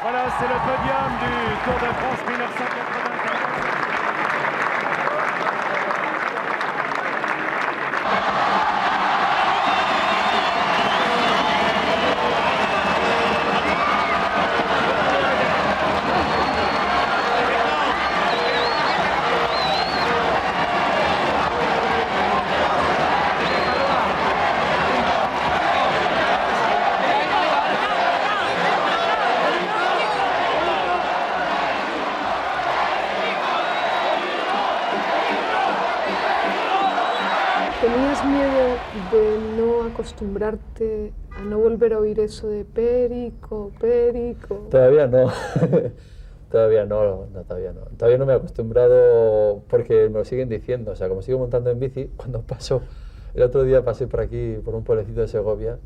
Voilà, c'est le podium du Tour de France 1994. ¿Tenías miedo de no acostumbrarte a no volver a oír eso de perico, perico? Todavía no. Todavía no, todavía no. Todavía no me he acostumbrado porque me lo siguen diciendo. O sea, como sigo montando en bici, cuando paso, el otro día pasé por aquí, por un pueblecito de Segovia,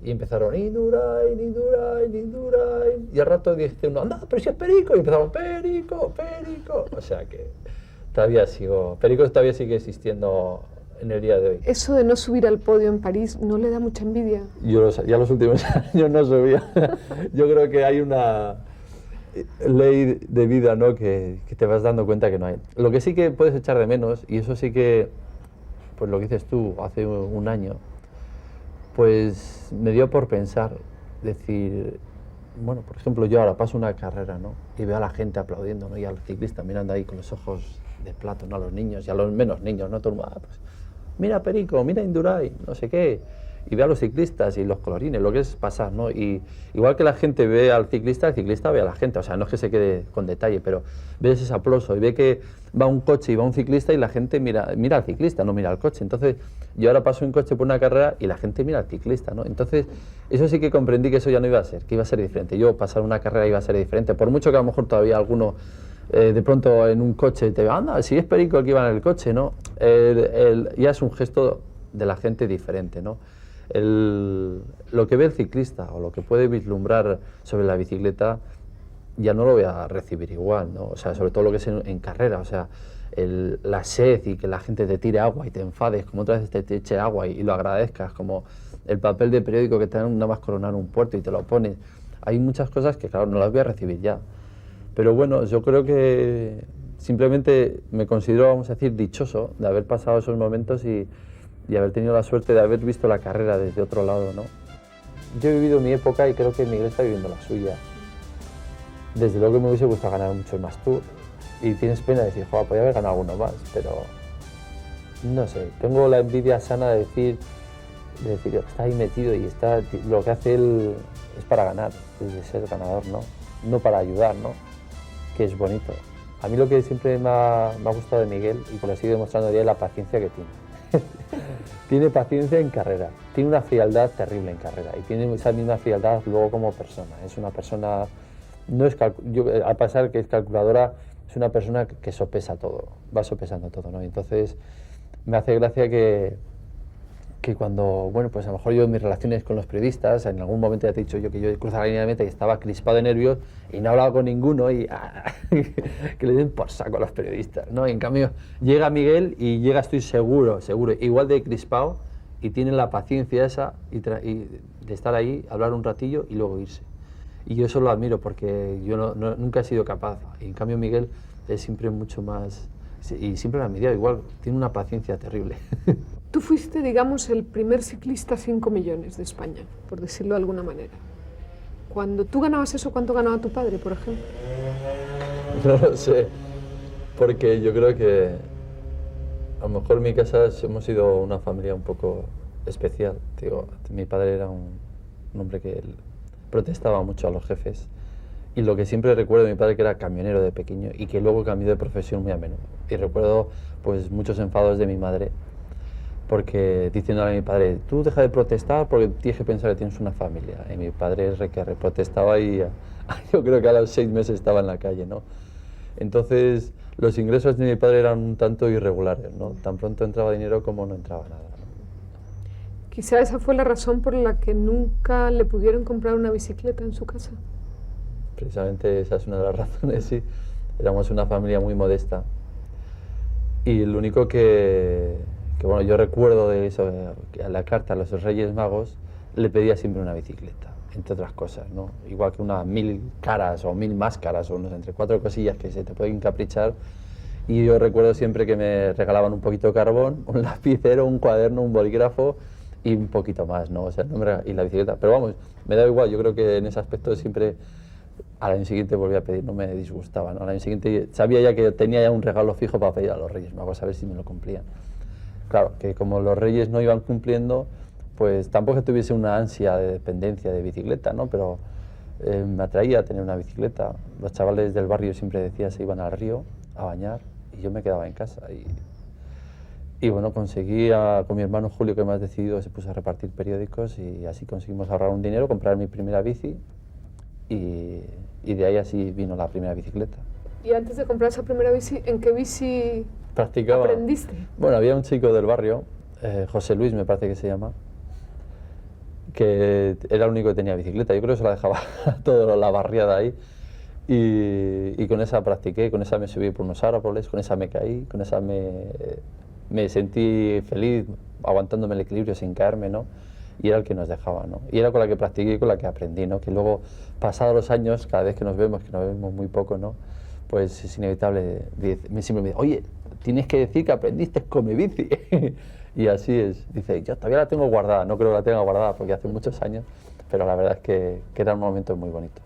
y empezaron Indurain, Indurain, Indurain. Y al rato dice uno, anda, pero si es perico. Y empezaron, perico, perico. O sea que todavía sigo. Perico todavía sigue existiendo en el día de hoy. Eso de no subir al podio en París, ¿no le da mucha envidia? Yo ya los últimos años no subía. Yo creo que hay una ley de vida, ¿no? que te vas dando cuenta que no hay. Lo que sí que puedes echar de menos, y eso sí que, pues lo que dices tú, hace un año, pues me dio por pensar, decir, bueno, por ejemplo, yo ahora paso una carrera, ¿no? Y veo a la gente aplaudiendo, ¿no? Y al ciclista mirando ahí con los ojos de plato, ¿no? A los niños y a los menos niños, ¿no? Todo el mundo, pues, mira Perico, mira Indurain, no sé qué. Y ve a los ciclistas y los colorines, lo que es pasar, ¿no? Y igual que la gente ve al ciclista, el ciclista ve a la gente. O sea, no es que se quede con detalle, pero ves ese aplauso y ve que va un coche y va un ciclista y la gente mira al ciclista, no mira al coche. Entonces, yo ahora paso un coche por una carrera y la gente mira al ciclista, ¿no? Entonces, eso sí que comprendí que eso ya no iba a ser, que iba a ser diferente. Yo pasar una carrera iba a ser diferente, por mucho que a lo mejor todavía alguno de pronto en un coche te ve, anda, si es Perico el que iba en el coche, ¿no? Ya es un gesto de la gente diferente, ¿no? Lo que ve el ciclista o lo que puede vislumbrar sobre la bicicleta ya no lo voy a recibir igual, ¿no? O sea, sobre todo lo que es en carrera, o sea, la sed y que la gente te tire agua y te enfades, como otra vez te eche agua y lo agradezcas, como el papel de periódico que te dan nada más coronar un puerto y te lo pones. Hay muchas cosas que, claro, no las voy a recibir ya. Pero bueno, yo creo que simplemente me considero, vamos a decir, dichoso de haber pasado esos momentos y haber tenido la suerte de haber visto la carrera desde otro lado, ¿no? Yo he vivido mi época y creo que Miguel está viviendo la suya. Desde luego que me hubiese gustado ganar mucho más Tour y tienes pena de decir, joder, podría haber ganado alguno más, pero no sé, tengo la envidia sana de decir está ahí metido y lo que hace él es para ganar, es de ser ganador, ¿no? No para ayudar, ¿no? Que es bonito. A mí lo que siempre me ha gustado de Miguel y por lo que sigue demostrando es la paciencia que tiene. Tiene paciencia en carrera, tiene una frialdad terrible en carrera y tiene esa misma frialdad luego como persona. Es una persona, a pesar que es calculadora, es una persona que sopesa todo, va sopesando todo, ¿no? Y entonces me hace gracia que cuando, bueno, pues a lo mejor yo en mis relaciones con los periodistas, en algún momento ya te he dicho yo que yo cruzo la línea de meta y estaba crispado de nervios y no he hablado con ninguno y que le den por saco a los periodistas, ¿no? Y en cambio llega Miguel y llega, estoy seguro, igual de crispado y tiene la paciencia esa y de estar ahí, hablar un ratillo y luego irse. Y yo eso lo admiro porque yo nunca he sido capaz. Y en cambio Miguel es siempre mucho más, y siempre me ha envidiado, igual, tiene una paciencia terrible. Tú fuiste, digamos, el primer ciclista 5 millones de España, por decirlo de alguna manera. Cuando tú ganabas eso, ¿cuánto ganaba tu padre, por ejemplo? No lo sé, porque yo creo que a lo mejor en mi casa hemos sido una familia un poco especial. Digo, mi padre era un hombre que protestaba mucho a los jefes y lo que siempre recuerdo de mi padre que era camionero de pequeño y que luego cambió de profesión muy a menudo. Y recuerdo pues muchos enfados de mi madre porque diciéndole a mi padre, tú deja de protestar porque tienes que pensar que tienes una familia. Y mi padre protestaba y yo creo que a los 6 meses estaba en la calle, ¿no? Entonces, los ingresos de mi padre eran un tanto irregulares, ¿no? Tan pronto entraba dinero como no entraba nada, ¿no? Quizá esa fue la razón por la que nunca le pudieron comprar una bicicleta en su casa. Precisamente esa es una de las razones, sí. Éramos una familia muy modesta. Y lo único que bueno, yo recuerdo de eso, que a la carta a los Reyes Magos le pedía siempre una bicicleta. entre otras cosas, ¿no? Igual que unas 1000 caras o 1000 máscaras o no sé, entre 4 cosillas que se te pueden encaprichar. Y yo recuerdo siempre que me regalaban un poquito de carbón, un lapicero, un cuaderno, un bolígrafo y un poquito más, ¿no? O sea, y la bicicleta. Pero vamos, me da igual, yo creo que en ese aspecto siempre al año siguiente volví a pedir, no me disgustaba, ¿no? Al año siguiente sabía ya que tenía ya un regalo fijo para pedir a los Reyes, me hago saber si me lo cumplían. Claro, que como los Reyes no iban cumpliendo, pues tampoco tuviese una ansia de dependencia de bicicleta, ¿no? Pero me atraía tener una bicicleta. Los chavales del barrio siempre decía se iban al río a bañar y yo me quedaba en casa. Y bueno, conseguí con mi hermano Julio, que más decidido, se puso a repartir periódicos y así conseguimos ahorrar un dinero, comprar mi primera bici y de ahí así vino la primera bicicleta. Y antes de comprar esa primera bici, ¿en qué bici Practicaba. aprendiste? Bueno, había un chico del barrio, José Luis me parece que se llama, que era el único que tenía bicicleta. Yo creo que se la dejaba toda la barriada ahí y con esa practiqué, con esa me subí por unos árboles, con esa me caí, con esa me sentí feliz aguantándome el equilibrio sin caerme, ¿no? Y era el que nos dejaba, ¿no? Y era con la que practiqué y con la que aprendí, ¿no? Que luego, pasados los años, cada vez que nos vemos muy poco, ¿no? Pues es inevitable, siempre me dice, oye, tienes que decir que aprendiste con mi bici. Y así es. Dice, yo todavía la tengo guardada, no creo que la tenga guardada porque hace muchos años, pero la verdad es que eran momentos muy bonitos.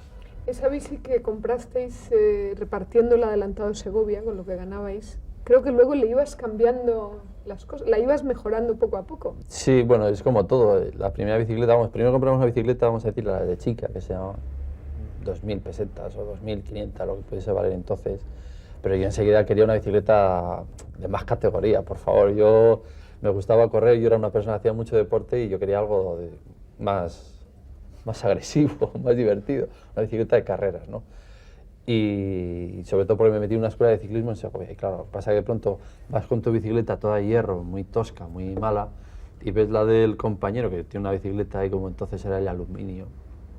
Esa bici que comprasteis repartiendo el adelantado de Segovia, con lo que ganabais, creo que luego le ibas cambiando las cosas, la ibas mejorando poco a poco. Sí, bueno, es como todo. La primera bicicleta, primero compramos una bicicleta, vamos a decir, la de chica, que se llama 2.000 pesetas o 2.500, lo que pudiese valer entonces. Pero yo enseguida quería una bicicleta de más categoría, por favor. Yo me gustaba correr, yo era una persona que hacía mucho deporte y yo quería algo más agresivo, más divertido, una bicicleta de carreras, ¿no? Y sobre todo porque me metí en una escuela de ciclismo en Segovia. Y claro, pasa que de pronto vas con tu bicicleta toda de hierro, muy tosca, muy mala, y ves la del compañero que tiene una bicicleta ahí como entonces era el aluminio,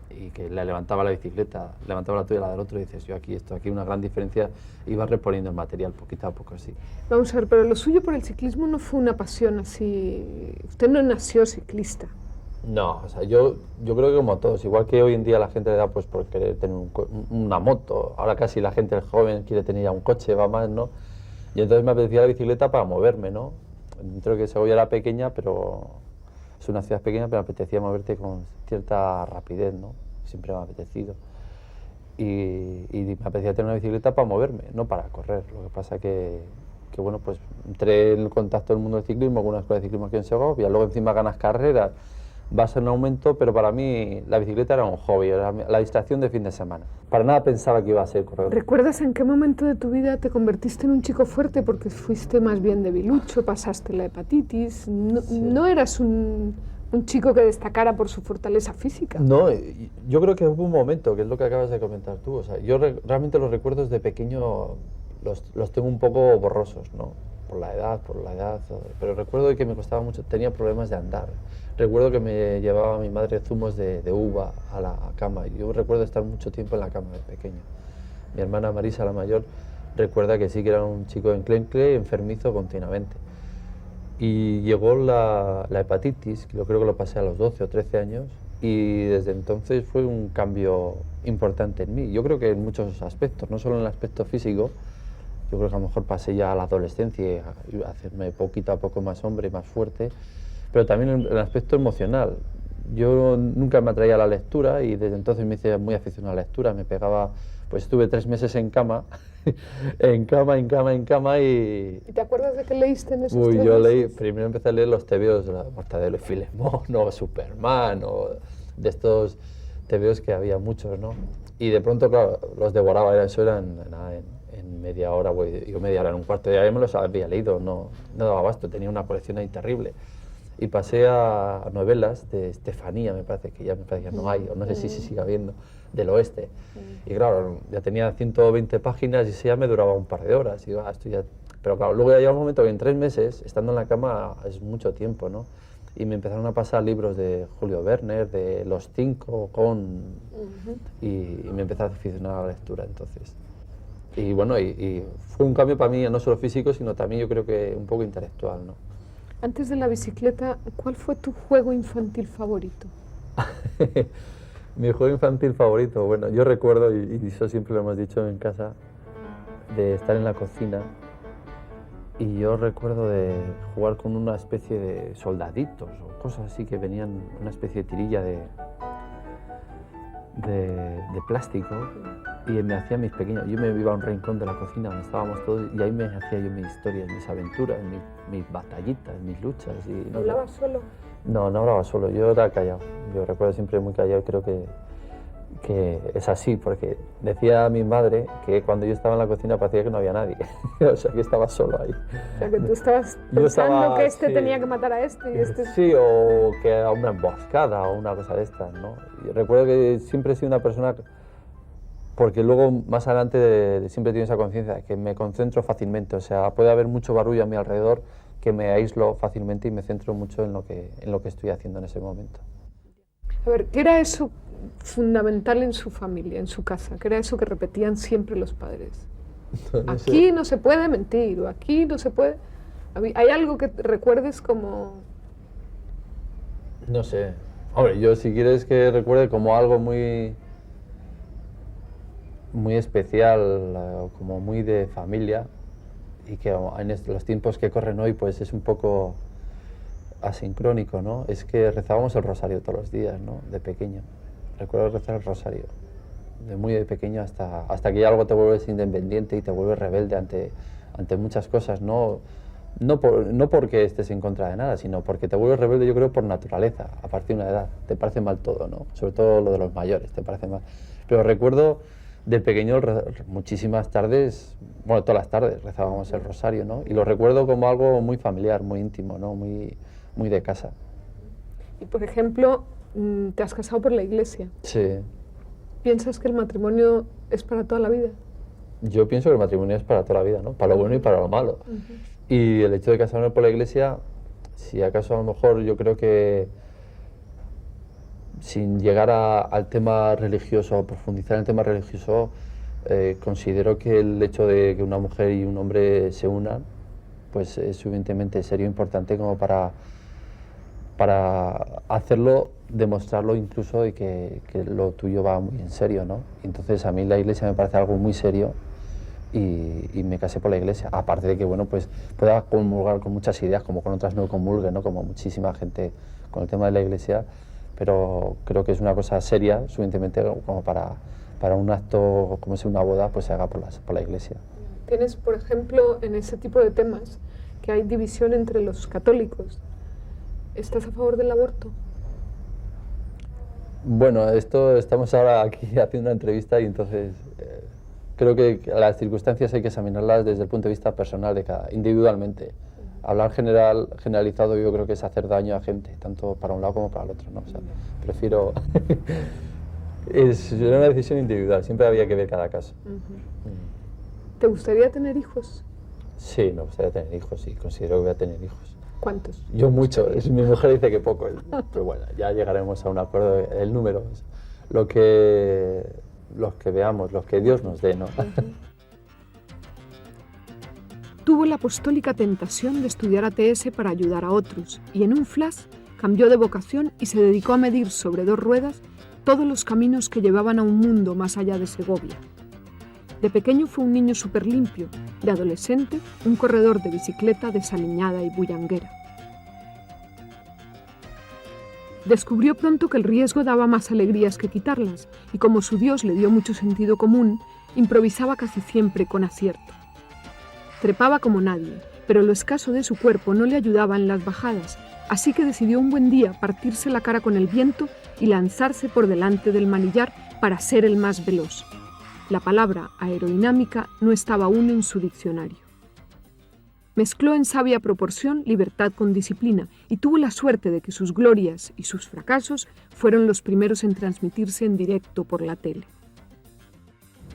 y que le levantaba la bicicleta, levantaba la tuya y la del otro, y dices, yo aquí una gran diferencia, y vas reponiendo el material poquito a poco así. Vamos a ver, pero lo suyo por el ciclismo no fue una pasión así, usted no nació ciclista. No, o sea, yo creo que como todos, igual que hoy en día la gente le da pues por querer tener una moto, ahora casi la gente joven quiere tener ya un coche, va más, ¿no? Y entonces me apetecía la bicicleta para moverme, ¿no? Dentro de que Segovia era pequeña, pero es una ciudad pequeña, pero me apetecía moverte con cierta rapidez, ¿no? Siempre me ha apetecido. Y me apetecía tener una bicicleta para moverme, no para correr. Lo que pasa que bueno, pues entré en contacto del mundo del ciclismo con una escuela de ciclismo aquí en Segovia, luego encima ganas carreras, vas en aumento, pero para mí la bicicleta era un hobby, era la distracción de fin de semana. Para nada pensaba que iba a ser corredor. ¿Recuerdas en qué momento de tu vida te convertiste en un chico fuerte porque fuiste más bien debilucho, pasaste la hepatitis? No, sí. ¿No eras un chico que destacara por su fortaleza física? No, yo creo que hubo un momento, que es lo que acabas de comentar tú. O sea, yo realmente los recuerdos de pequeño los tengo un poco borrosos, ¿no? Por la edad, pero recuerdo que me costaba mucho, tenía problemas de andar. Recuerdo que me llevaba mi madre zumos de uva a la cama. Yo recuerdo estar mucho tiempo en la cama de pequeño. Mi hermana Marisa, la mayor, recuerda que sí que era un chico enclenque, enfermizo continuamente. Y llegó la hepatitis, que yo creo que lo pasé a los 12 o 13 años, y desde entonces fue un cambio importante en mí. Yo creo que en muchos aspectos, no solo en el aspecto físico. Yo creo que a lo mejor pasé ya a la adolescencia y a hacerme poquito a poco más hombre, más fuerte, pero también en el aspecto emocional. Yo nunca me atraía a la lectura y desde entonces me hice muy aficionado a la lectura. Me pegaba, pues estuve 3 meses en cama, en cama y... ¿Y te acuerdas de qué leíste en esos 3 yo meses? Primero empecé a leer los tebeos de la Mortadelo y Filemón o Superman o de estos tebeos que había muchos, ¿no? Y de pronto, claro, los devoraba, eso era en media hora, yo media hora, en un cuarto de hora, me los había leído, no daba abasto, tenía una colección ahí terrible. Y pasé a novelas de Estefanía, me parece que ya no hay, o no sé si sigue habiendo, del oeste. Y claro, ya tenía 120 páginas y eso ya me duraba un par de horas. Y digo, esto ya... Pero claro, luego ya llega un momento que en 3 meses, estando en la cama, es mucho tiempo, ¿no? Y me empezaron a pasar libros de Julio Verne, de Los Cinco, y me empecé a aficionar a la lectura entonces. Y bueno, y fue un cambio para mí, no solo físico, sino también yo creo que un poco intelectual, ¿no? Antes de la bicicleta, ¿cuál fue tu juego infantil favorito? Mi juego infantil favorito, bueno, yo recuerdo, y eso siempre lo hemos dicho en casa, de estar en la cocina y yo recuerdo de jugar con una especie de soldaditos o cosas así que venían, una especie de tirilla de plástico y me hacía mis pequeños, yo me iba a un rincón de la cocina donde estábamos todos y ahí me hacía yo mis historias, mis aventuras, mis batallitas, mis luchas. Y no, ¿Hablabas solo? no hablaba solo, yo era callado, yo recuerdo siempre muy callado y creo que es así, porque decía mi madre que cuando yo estaba en la cocina parecía que no había nadie, o sea que estaba solo ahí. O sea, que tú estabas Yo pensando estaba, que este sí. tenía que matar a este y este... Sí, o que era una emboscada o una cosa de estas, ¿no? Y recuerdo que siempre he sido una persona, porque luego más adelante siempre he tenido esa conciencia, que me concentro fácilmente, o sea, puede haber mucho barullo a mi alrededor que me aíslo fácilmente y me centro mucho en lo que estoy haciendo en ese momento. A ver, ¿qué era eso fundamental en su familia, en su casa? ¿Qué era eso que repetían siempre los padres? No sé. Aquí no se puede mentir, o aquí no se puede... ¿Hay algo que recuerdes como...? No sé. Hombre, yo si quieres que recuerde como algo muy especial, como muy de familia, y que en los tiempos que corren hoy pues es un poco asincrónico, ¿no? Es que rezábamos el rosario todos los días, ¿no? De pequeño. Recuerdo rezar el rosario, de muy de pequeño hasta que ya algo te vuelves independiente y te vuelves rebelde ante muchas cosas, ¿no? No porque estés en contra de nada, sino porque te vuelves rebelde, yo creo, por naturaleza, a partir de una edad. Te parece mal todo, ¿no? Sobre todo lo de los mayores, te parece mal. Pero recuerdo de pequeño muchísimas tardes, bueno, todas las tardes rezábamos el rosario, ¿no? Y lo recuerdo como algo muy familiar, muy íntimo, ¿no? Muy de casa. Y, por ejemplo, te has casado por la iglesia. Sí. ¿Piensas que el matrimonio es para toda la vida? Yo pienso que el matrimonio es para toda la vida, ¿no? Para lo bueno y para lo malo. Y el hecho de casarme por la iglesia, si acaso a lo mejor yo creo que sin llegar al tema religioso, profundizar en el tema religioso, considero que el hecho de que una mujer y un hombre se unan, pues es suficientemente serio e importante como para hacerlo, demostrarlo incluso de que lo tuyo va muy en serio, ¿no? Entonces a mí la iglesia me parece algo muy serio y me casé por la iglesia, aparte de que, bueno, pues pueda comulgar con muchas ideas, como con otras no comulgue, ¿no? Como muchísima gente con el tema de la iglesia, pero creo que es una cosa seria, suficientemente como para un acto como si una boda, pues se haga por la iglesia. Tienes, por ejemplo, en ese tipo de temas, que hay división entre los católicos. ¿Estás a favor del aborto? Bueno, estamos ahora aquí haciendo una entrevista y entonces creo que las circunstancias hay que examinarlas desde el punto de vista personal de individualmente. Hablar generalizado yo creo que es hacer daño a gente, tanto para un lado como para el otro, ¿no? O sea, prefiero... es una decisión individual, siempre había que ver cada caso. ¿Te gustaría tener hijos? Sí, me gustaría tener hijos y considero que voy a tener hijos. ¿Cuántos? Yo mucho, mi mujer dice que poco, pero bueno, ya llegaremos a un acuerdo del número, los que veamos, los que Dios nos dé, ¿no? Tuvo la apostólica tentación de estudiar ATS para ayudar a otros y en un flash cambió de vocación y se dedicó a medir sobre 2 ruedas todos los caminos que llevaban a un mundo más allá de Segovia. De pequeño fue un niño súper limpio, de adolescente un corredor de bicicleta desaliñada y bullanguera. Descubrió pronto que el riesgo daba más alegrías que quitarlas y como su Dios le dio mucho sentido común, improvisaba casi siempre con acierto. Trepaba como nadie, pero lo escaso de su cuerpo no le ayudaba en las bajadas, así que decidió un buen día partirse la cara con el viento y lanzarse por delante del manillar para ser el más veloz. La palabra aerodinámica no estaba aún en su diccionario. Mezcló en sabia proporción libertad con disciplina y tuvo la suerte de que sus glorias y sus fracasos fueron los primeros en transmitirse en directo por la tele.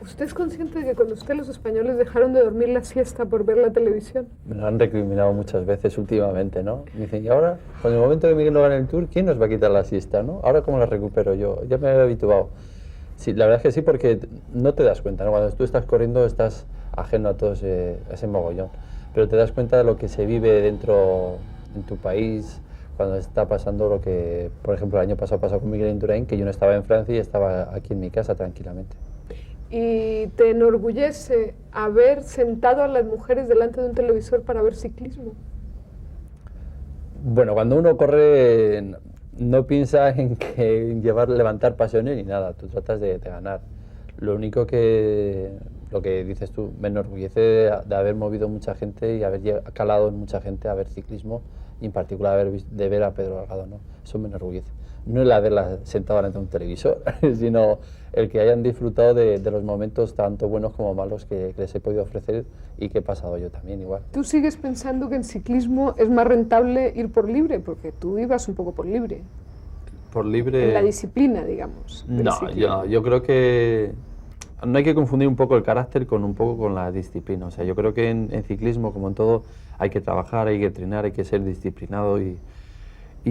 ¿Usted es consciente de que con usted los españoles dejaron de dormir la siesta por ver la televisión? Me lo han recriminado muchas veces últimamente, ¿no? Me dicen, y ahora, con el momento que Miguel no gane el Tour, ¿quién nos va a quitar la siesta, no? Ahora, ¿cómo la recupero yo? Ya me había habituado. Sí, la verdad es que sí, porque no te das cuenta, ¿no? Cuando tú estás corriendo estás ajeno a todo ese mogollón, pero te das cuenta de lo que se vive dentro en tu país, cuando está pasando lo que, por ejemplo, el año pasado pasó con Miguel Indurain, que yo no estaba en Francia y estaba aquí en mi casa tranquilamente. ¿Y te enorgullece haber sentado a las mujeres delante de un televisor para ver ciclismo? Bueno, cuando uno corre no piensa en levantar pasiones ni nada, tú tratas de ganar. Lo único lo que dices tú, me enorgullece de haber movido mucha gente y haber calado en mucha gente a ver ciclismo, y en particular de ver a Pedro Delgado, ¿no? Eso me enorgullece. No el haberla sentado delante de un televisor, sino el que hayan disfrutado de los momentos tanto buenos como malos que les he podido ofrecer y que he pasado yo también igual. ¿Tú sigues pensando que en ciclismo es más rentable ir por libre? Porque tú ibas un poco por libre. Por libre... En la disciplina, digamos. No, yo creo que no hay que confundir un poco el carácter con la disciplina. O sea, yo creo que en ciclismo, como en todo, hay que trabajar, hay que entrenar, hay que ser disciplinado y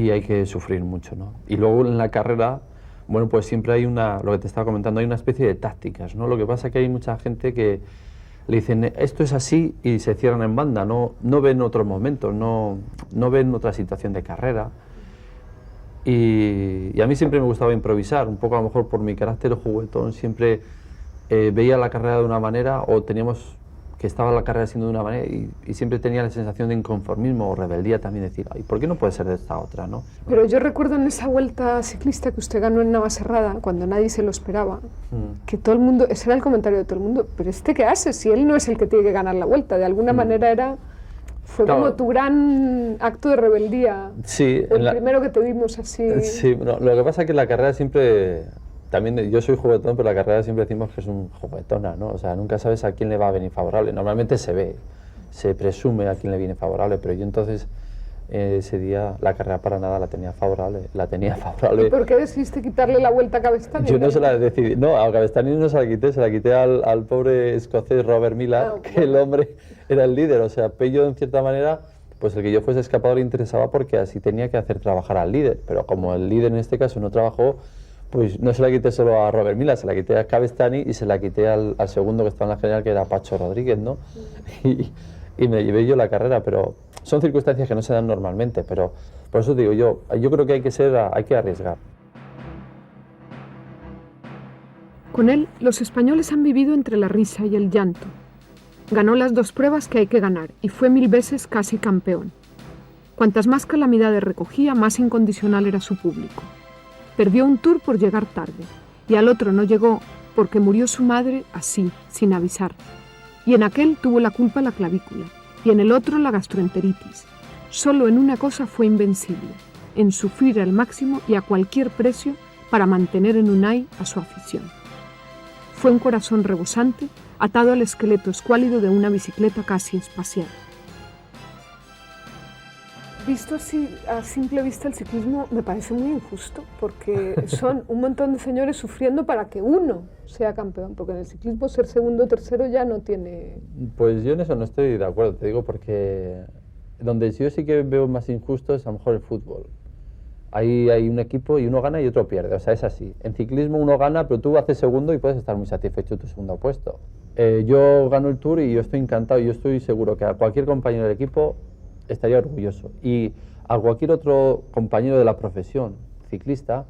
hay que sufrir mucho, ¿no? Y luego en la carrera, bueno, pues siempre hay lo que te estaba comentando, hay una especie de tácticas, ¿no? Lo que pasa es que hay mucha gente que le dicen, esto es así, y se cierran en banda, no ven otros momentos, no ven otra situación de carrera. Y a mí siempre me gustaba improvisar, un poco a lo mejor por mi carácter juguetón, siempre veía la carrera de una manera, o teníamos que estaba la carrera siendo de una manera, y siempre tenía la sensación de inconformismo o rebeldía también, decir, ay, ¿por qué no puede ser de esta otra, no? Pero yo recuerdo en esa vuelta ciclista que usted ganó en Navacerrada, cuando nadie se lo esperaba, que todo el mundo, ese era el comentario de todo el mundo, pero ¿qué hace si él no es el que tiene que ganar la vuelta? De alguna manera fue claro, como tu gran acto de rebeldía, sí, el primero que te vimos así. Sí, no, lo que pasa es que la carrera siempre... También yo soy juguetón, pero la carrera siempre decimos que es un juguetona, ¿no? O sea, nunca sabes a quién le va a venir favorable. Normalmente se presume a quién le viene favorable, pero yo entonces ese día la carrera para nada la tenía favorable. ¿Y por qué decidiste quitarle la vuelta a Cabestany? Yo no se la decidí, no, a Cabestany no se la quité al pobre escocés Robert Millar, que el hombre era el líder. O sea, Pello en cierta manera, pues el que yo fuese escapador le interesaba porque así tenía que hacer trabajar al líder, pero como el líder en este caso no trabajó, pues no se la quité solo a Robert Millar, se la quité a Cabestany y se la quité al segundo que estaba en la general, que era Pacho Rodríguez, ¿no? Y me llevé yo la carrera, pero son circunstancias que no se dan normalmente, pero por eso digo yo creo que hay que arriesgar. Con él, los españoles han vivido entre la risa y el llanto. Ganó las 2 pruebas que hay que ganar y fue 1000 veces casi campeón. Cuantas más calamidades recogía, más incondicional era su público. Perdió un Tour por llegar tarde, y al otro no llegó porque murió su madre así, sin avisar. Y en aquel tuvo la culpa la clavícula, y en el otro la gastroenteritis. Solo en una cosa fue invencible, en sufrir al máximo y a cualquier precio para mantener en Unai a su afición. Fue un corazón rebosante, atado al esqueleto escuálido de una bicicleta casi espacial. Visto así, a simple vista, el ciclismo me parece muy injusto, porque son un montón de señores sufriendo para que uno sea campeón, porque en el ciclismo ser segundo o tercero ya no tiene... Pues yo en eso no estoy de acuerdo, te digo, porque donde yo sí que veo más injusto es a lo mejor el fútbol. Ahí hay un equipo y uno gana y otro pierde, o sea, es así. En ciclismo uno gana, pero tú haces segundo y puedes estar muy satisfecho de tu segundo puesto. Yo gano el Tour y yo estoy encantado, y yo estoy seguro que a cualquier compañero del equipo estaría orgulloso, y a cualquier otro compañero de la profesión ciclista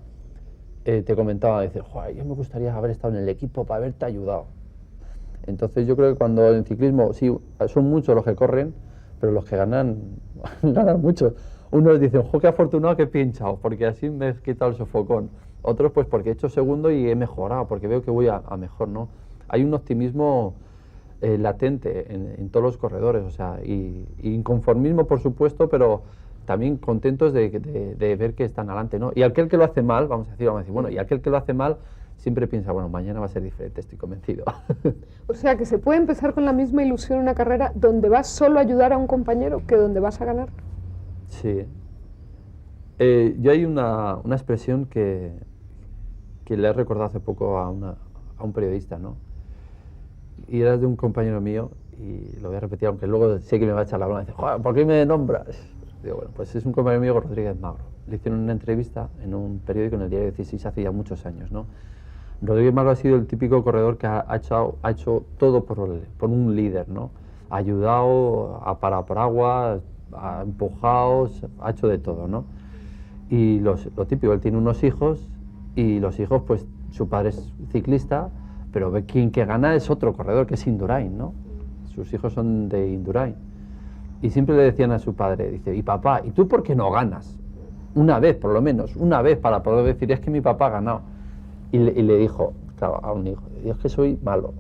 te comentaba, dice, joder, yo me gustaría haber estado en el equipo para haberte ayudado. Entonces yo creo que cuando en ciclismo, sí, son muchos los que corren, pero los que ganan, ganan mucho. Unos dicen, jo, qué afortunado que he pinchado, porque así me he quitado el sofocón. Otros, pues porque he hecho segundo y he mejorado, porque veo que voy a mejor, ¿no? Hay un optimismo latente en todos los corredores, o sea, y inconformismo, por supuesto, pero también contentos de ver que están adelante, ¿no? Y aquel que lo hace mal, vamos a decir, bueno, y aquel que lo hace mal siempre piensa, bueno, mañana va a ser diferente, estoy convencido. O sea, que se puede empezar con la misma ilusión una carrera donde vas solo a ayudar a un compañero que donde vas a ganar. Sí. Yo hay una expresión que le he recordado hace poco a un periodista, ¿no? Y era de un compañero mío, y lo voy a repetir, aunque luego sé que me va a echar la broma, y dice, joder, ¿por qué me nombras? Digo, bueno, pues es un compañero mío, Rodríguez Magro. Le hicieron una entrevista en un periódico, en el Diario 16, hace ya muchos años, ¿no? Rodríguez Magro ha sido el típico corredor que ha hecho todo por un líder, ¿no? Ha ayudado, ha parado por agua, ha empujado, ha hecho de todo, ¿no? Y lo típico, él tiene unos hijos y los hijos, pues su padre es ciclista, pero ve quien que gana es otro corredor, que es Indurain, ¿no? Sus hijos son de Indurain. Y siempre le decían a su padre, dice, y papá, ¿y tú por qué no ganas? Una vez, por lo menos, una vez, para poder decir, es que mi papá ha ganado. Y le dijo, claro, a un hijo, es que soy malo,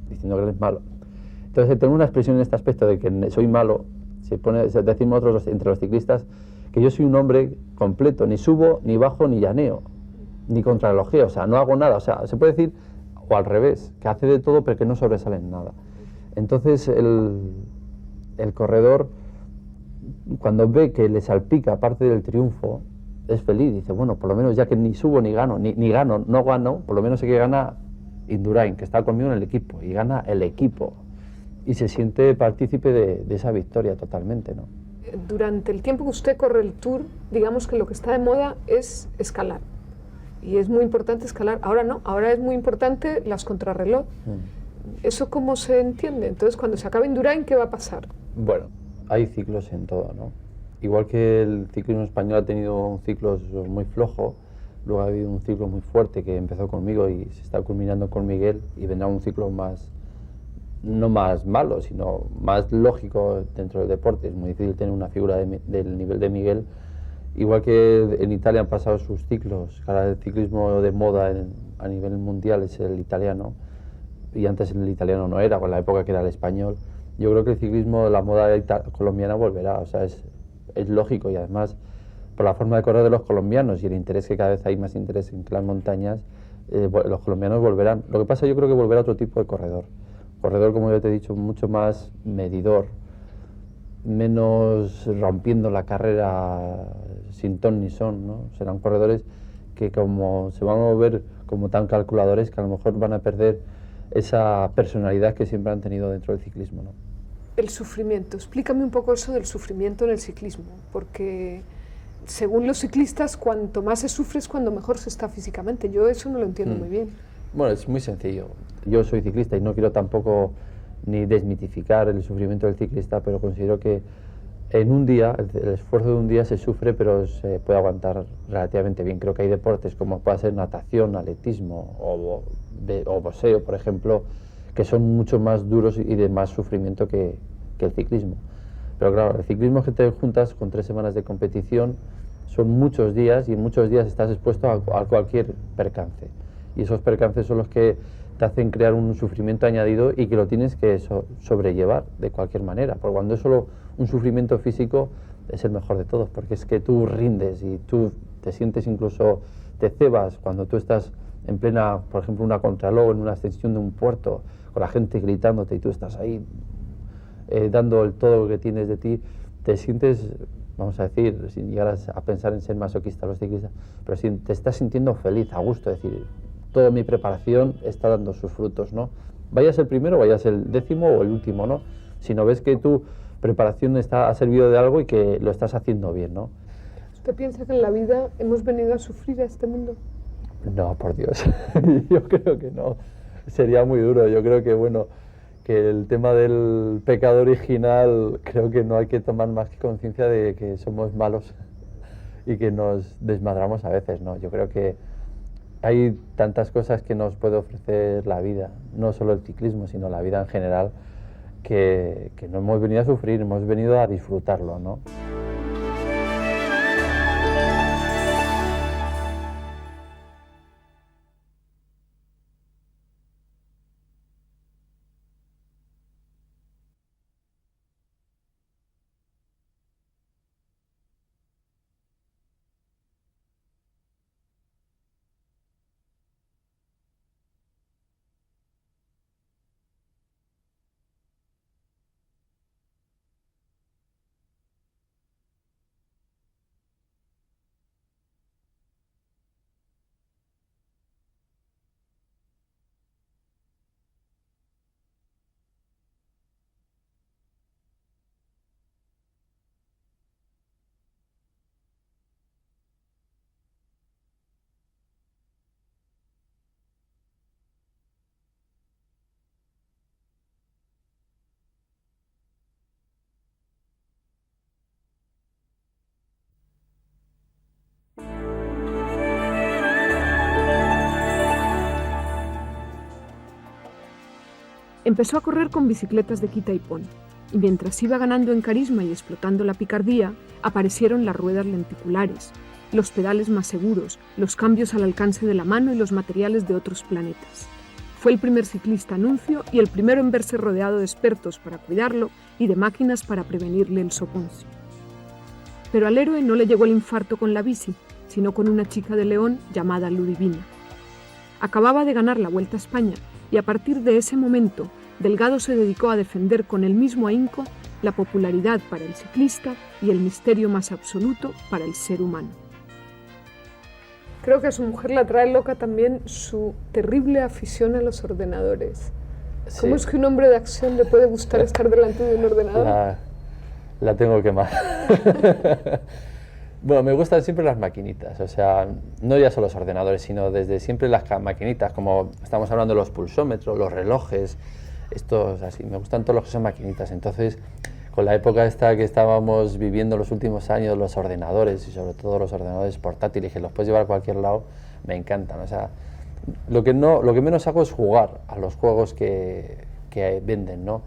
diciendo que él es malo. Entonces, tengo una expresión en este aspecto de que soy malo, decimos nosotros entre los ciclistas, que yo soy un hombre completo, ni subo, ni bajo, ni llaneo, ni contrarrelojeo, o sea, no hago nada, o sea, se puede decir, o al revés, que hace de todo pero que no sobresale en nada. Entonces, el corredor, cuando ve que le salpica parte del triunfo, es feliz, dice, bueno, por lo menos ya que ni subo ni gano, no gano, por lo menos sé que gana Indurain, que está conmigo en el equipo, y gana el equipo, y se siente partícipe de esa victoria totalmente, ¿no? Durante el tiempo que usted corre el Tour, digamos que lo que está de moda es escalar, y es muy importante escalar. Ahora no, ahora es muy importante las contrarreloj. ¿Eso cómo se entiende? Entonces, cuando se acabe Indurain, ¿qué va a pasar? Bueno, hay ciclos en todo, ¿no? Igual que el ciclismo español ha tenido un ciclo muy flojo, luego ha habido un ciclo muy fuerte que empezó conmigo y se está culminando con Miguel, y vendrá un ciclo más, no más malo, sino más lógico dentro del deporte. Es muy difícil tener una figura del nivel de Miguel. Igual que en Italia han pasado sus ciclos, ahora el ciclismo de moda a nivel mundial es el italiano, y antes el italiano no era, con la época que era el español. Yo creo que el ciclismo, la moda colombiana volverá, o sea, es lógico, y además por la forma de correr de los colombianos y el interés, que cada vez hay más interés en las montañas, los colombianos volverán. Lo que pasa, yo creo que volverá otro tipo de corredor, como yo te he dicho, mucho más medidor, menos rompiendo la carrera sin ton ni son, ¿no? Serán corredores que, como se van a mover como tan calculadores, que a lo mejor van a perder esa personalidad que siempre han tenido dentro del ciclismo, ¿no? El sufrimiento. Explícame un poco eso del sufrimiento en el ciclismo, porque según los ciclistas, cuanto más se sufre es cuando mejor se está físicamente. Yo eso no lo entiendo muy bien. Bueno, es muy sencillo. Yo soy ciclista y no quiero tampoco ni desmitificar el sufrimiento del ciclista, pero considero que en un día, el esfuerzo de un día se sufre, pero se puede aguantar relativamente bien. Creo que hay deportes como puede ser natación, atletismo o boxeo, por ejemplo, que son mucho más duros y de más sufrimiento que el ciclismo. Pero claro, el ciclismo, que te juntas con 3 semanas de competición, son muchos días, y en muchos días estás expuesto a cualquier percance. Y esos percances son los que te hacen crear un sufrimiento añadido y que lo tienes que sobrellevar de cualquier manera. Porque cuando es solo un sufrimiento físico, es el mejor de todos, porque es que tú rindes y tú te sientes, incluso te cebas cuando tú estás en plena, por ejemplo, una contrarreloj, en una ascensión de un puerto, con la gente gritándote, y tú estás ahí dando el todo lo que tienes de ti. Te sientes, vamos a decir, sin llegar a pensar en ser masoquista los ciclistas, pero si te estás sintiendo feliz, a gusto, es decir, toda mi preparación está dando sus frutos, ¿no? Vayas el primero, vayas el 10º o el último, ¿no? Si no ves que tu preparación ha servido de algo y que lo estás haciendo bien, ¿no? ¿Usted piensa que en la vida hemos venido a sufrir a este mundo? No, por Dios, yo creo que no. Sería muy duro. Yo creo que, bueno, que el tema del pecado original, creo que no hay que tomar más que conciencia de que somos malos y que nos desmadramos a veces, ¿no? Yo creo que hay tantas cosas que nos puede ofrecer la vida, no solo el ciclismo, sino la vida en general, que no hemos venido a sufrir, hemos venido a disfrutarlo, ¿no? Empezó a correr con bicicletas de quita y pon, y mientras iba ganando en carisma y explotando la picardía, aparecieron las ruedas lenticulares, los pedales más seguros, los cambios al alcance de la mano y los materiales de otros planetas. Fue el primer ciclista anuncio y el primero en verse rodeado de expertos para cuidarlo y de máquinas para prevenirle el soponcio. Pero al héroe no le llegó el infarto con la bici, sino con una chica de León llamada Ludivina. Acababa de ganar la Vuelta a España y a partir de ese momento, Delgado se dedicó a defender con el mismo ahínco la popularidad para el ciclista y el misterio más absoluto para el ser humano. Creo que a su mujer la trae loca también su terrible afición a los ordenadores. Sí. ¿Cómo es que un hombre de acción le puede gustar estar delante de un ordenador? La tengo quemada. Bueno, me gustan siempre las maquinitas, o sea, no ya solo los ordenadores, sino desde siempre las maquinitas, como estamos hablando de los pulsómetros, los relojes, estos así, me gustan todos los que son maquinitas. Entonces, con la época esta que estábamos viviendo los últimos años, los ordenadores y sobre todo los ordenadores portátiles que los puedes llevar a cualquier lado, me encantan. O sea, lo que menos hago es jugar a los juegos que venden, ¿no?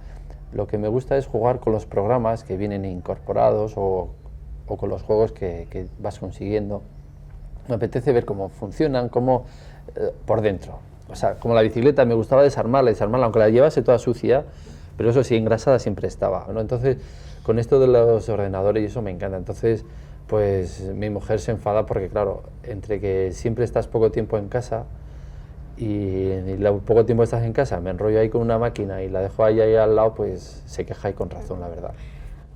Lo que me gusta es jugar con los programas que vienen incorporados o con los juegos que vas consiguiendo. Me apetece ver cómo funcionan, cómo por dentro. O sea, como la bicicleta, me gustaba desarmarla, aunque la llevase toda sucia, pero eso sí, engrasada siempre estaba, ¿no? Entonces, con esto de los ordenadores y eso me encanta. Entonces, pues mi mujer se enfada porque, claro, entre que siempre estás poco tiempo en casa y poco tiempo estás en casa, me enrollo ahí con una máquina y la dejo ahí al lado, pues se queja y con razón, la verdad.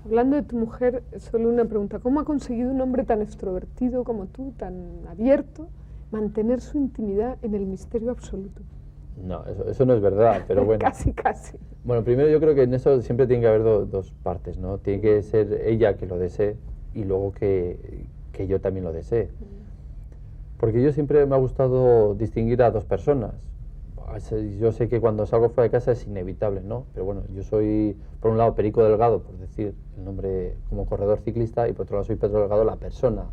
Hablando de tu mujer, solo una pregunta. ¿Cómo ha conseguido un hombre tan extrovertido como tú, tan abierto, mantener su intimidad en el misterio absoluto? No, eso no es verdad, pero bueno. Casi. Bueno, primero yo creo que en eso siempre tiene que haber dos partes, ¿no? Tiene que ser ella que lo desee y luego que yo también lo desee. Porque yo siempre me ha gustado distinguir a dos personas. Yo sé que cuando salgo fuera de casa es inevitable, ¿no? Pero bueno, yo soy, por un lado, Perico Delgado, por decir el nombre como corredor ciclista, y por otro lado soy Pedro Delgado, la persona.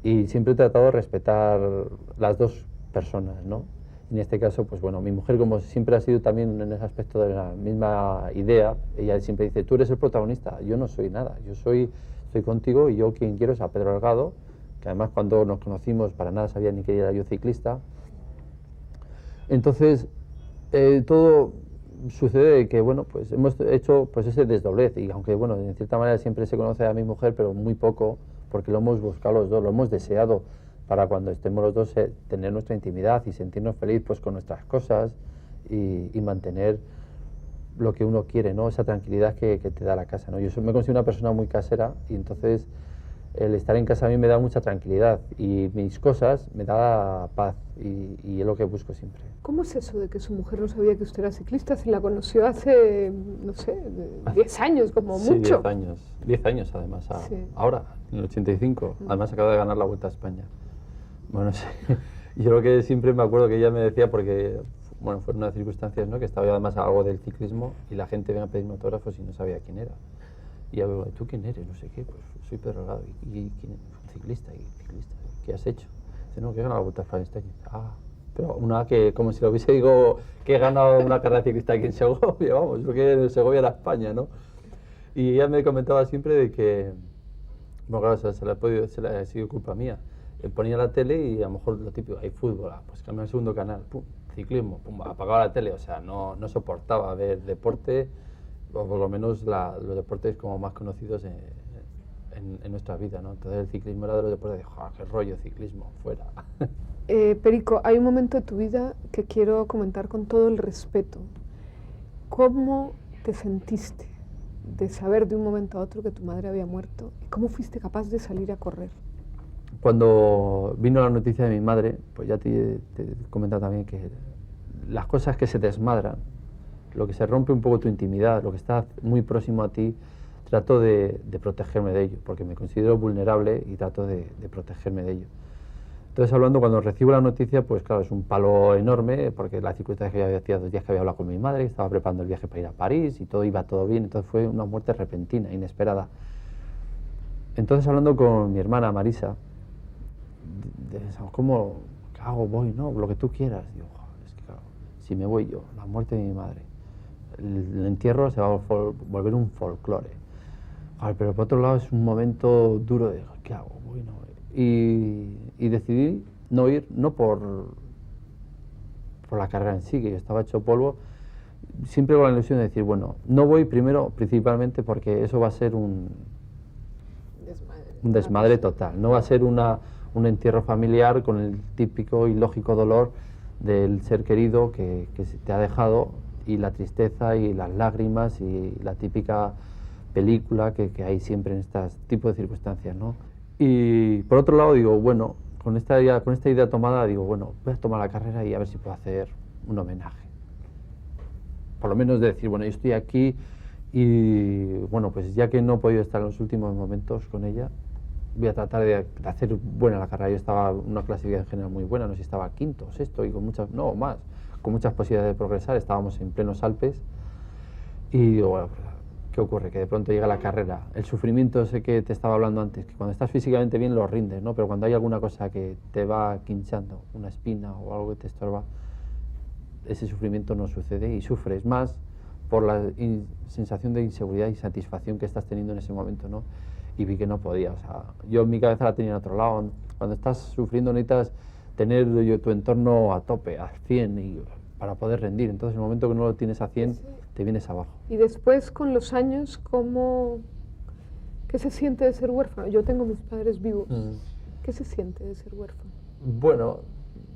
Y siempre he tratado de respetar las dos personas, ¿no? En este caso, pues bueno, mi mujer, como siempre ha sido también en ese aspecto de la misma idea, ella siempre dice, tú eres el protagonista, yo no soy nada, yo soy contigo y yo quien quiero es a Pedro Delgado, que además cuando nos conocimos para nada sabía ni que era yo ciclista. Entonces, todo sucede que, bueno, pues hemos hecho pues ese desdoblez y aunque, bueno, en cierta manera siempre se conoce a mi mujer, pero muy poco, porque lo hemos buscado los dos, lo hemos deseado para cuando estemos los dos tener nuestra intimidad y sentirnos felices pues, con nuestras cosas y mantener lo que uno quiere, ¿no? Esa tranquilidad que te da la casa, ¿no? Yo me considero una persona muy casera y entonces el estar en casa a mí me da mucha tranquilidad y mis cosas me da paz y es lo que busco siempre. ¿Cómo es eso de que su mujer no sabía que usted era ciclista? Si la conoció hace, no sé, 10 años como sí, mucho. 10 años además, sí. Ahora, en el 85, además acaba de ganar la Vuelta a España. Bueno, sí. Yo lo que siempre me acuerdo que ella me decía, porque bueno, fueron unas circunstancias, ¿no? Que estaba yo además algo del ciclismo y la gente venía a pedirme autógrafos y no sabía quién era. Y yo, ¿tú quién eres? No sé qué, pues soy Pedro Delgado. ¿Y quién es? Un ciclista. ¿Qué has hecho? Dice, no, que he ganado la Vuelta a España este año. Ah, pero una que, como si lo hubiese digo, que he ganado una carrera ciclista aquí en Segovia, vamos, porque en Segovia era España, ¿no? Y ella me comentaba siempre de que, bueno, claro, se le ha sido culpa mía. Ponía la tele y a lo mejor lo típico, hay fútbol, pues cambia al segundo canal, pum, ciclismo, pum, apagaba la tele, o sea, no soportaba ver deporte, o por lo menos los deportes como más conocidos en nuestra vida, ¿no? Entonces el ciclismo era de los deportes de, ¡joder, qué rollo ciclismo, fuera! Perico, hay un momento de tu vida que quiero comentar con todo el respeto. ¿Cómo te sentiste de saber de un momento a otro que tu madre había muerto? ¿Y cómo fuiste capaz de salir a correr? Cuando vino la noticia de mi madre, pues ya te he comentado también que las cosas que se desmadran, lo que se rompe un poco tu intimidad, lo que está muy próximo a ti, trato de protegerme de ello, porque me considero vulnerable y trato de protegerme de ello. Entonces, hablando, cuando recibo la noticia, pues claro, es un palo enorme, porque la circunstancia que hacía 2 días que había hablado con mi madre, que estaba preparando el viaje para ir a París y todo iba todo bien, entonces fue una muerte repentina, inesperada. Entonces, hablando con mi hermana Marisa, ¿cómo hago? Voy, ¿no? Lo que tú quieras. Digo, es que claro, si me voy yo, la muerte de mi madre, el entierro se va a volver un folclore. Joder, pero por otro lado es un momento duro de, ¿qué hago? Bueno, y decidí no ir, no por la carrera en sí, que yo estaba hecho polvo, siempre con la ilusión de decir, bueno, no voy primero, principalmente porque eso va a ser un desmadre total, no va a ser un entierro familiar con el típico y lógico dolor del ser querido que te ha dejado, y la tristeza y las lágrimas y la típica película que hay siempre en este tipo de circunstancias, ¿no? Y por otro lado digo, bueno, con esta idea tomada, digo, bueno, voy a tomar la carrera y a ver si puedo hacer un homenaje. Por lo menos de decir, bueno, yo estoy aquí y, bueno, pues ya que no he podido estar en los últimos momentos con ella, voy a tratar de hacer buena la carrera. Yo estaba en una clasificación general muy buena, no sé si estaba quinto, sexto y con muchas posibilidades de progresar. Estábamos en plenos Alpes y digo, bueno, ¿qué ocurre? Que de pronto llega la carrera, el sufrimiento ese que te estaba hablando antes, que cuando estás físicamente bien lo rindes, ¿no? Pero cuando hay alguna cosa que te va quinchando, una espina o algo que te estorba, ese sufrimiento no sucede y sufres más por la sensación de inseguridad y satisfacción que estás teniendo en ese momento, ¿no? Y vi que no podía, o sea, yo en mi cabeza la tenía en otro lado. Cuando estás sufriendo necesitas tener tu entorno a tope, a 100, y para poder rendir. Entonces, en el momento que no lo tienes a 100, te vienes abajo. Y después, con los años, ¿qué se siente de ser huérfano? Yo tengo mis padres vivos. ¿Qué se siente de ser huérfano? Bueno,